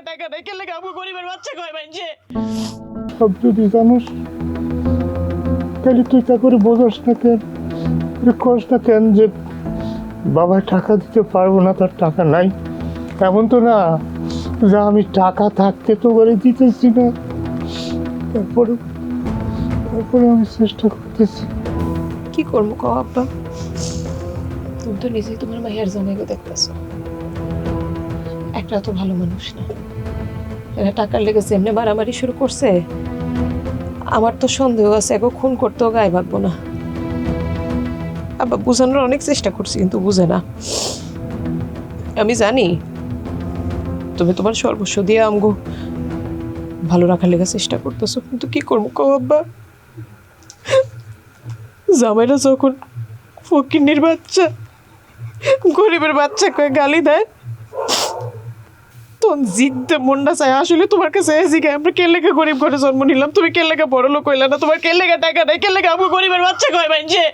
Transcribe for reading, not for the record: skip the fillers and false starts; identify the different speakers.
Speaker 1: টাকা নাই, কে লেগে আমগো গরিবের বাচ্চা কয় মাইনছে।
Speaker 2: সব যদি জানোস তাহলে তুই তা করে বোঝাস না কেন, কস না কেন যে বাবা টাকা দিতে পারবো না, তার টাকা নাই। এমন তো না যে আমি টাকা থাকতে তো করে দিতেছি না। তারপরে আমি চেষ্টা করতেছি।
Speaker 1: কি করবো কও আব্বা, তুমি তো নিজেই তোমার মায়ের জামাইকে দেখতেছো, একটা তো ভালো মানুষ না, এরা টাকার লেগেছে এমনি মারামারি শুরু করছে। আমার তো সন্দেহ আছে এগো খুন করতেও গায়ে ভাগবো না। আব্বা বুঝানোর অনেক চেষ্টা করছি কিন্তু বুঝে না। আমি জানি তুমি তোমার সর্বস্ব দিয়ে আমগো ভালো রাখার লেগে চেষ্টা করতেছো, কিন্তু কি করবো কও আব্বা, জামাইরা যখন ফকিন্নির বাচ্চা গরিবের বাচ্চা কয়ে গালি দেয় তখন জিদ্দে মনটা চায় আসলে তোমার কাছে এসি গে আমরা কে লেগে গরিব ঘরে জন্ম নিলাম, তুমি কে লেগে বড় লোক হইলা না, তোমার কে লেগে টাকা নাই, কে লেগে আমগো গরিবের বাচ্চা কয় মাইনছে।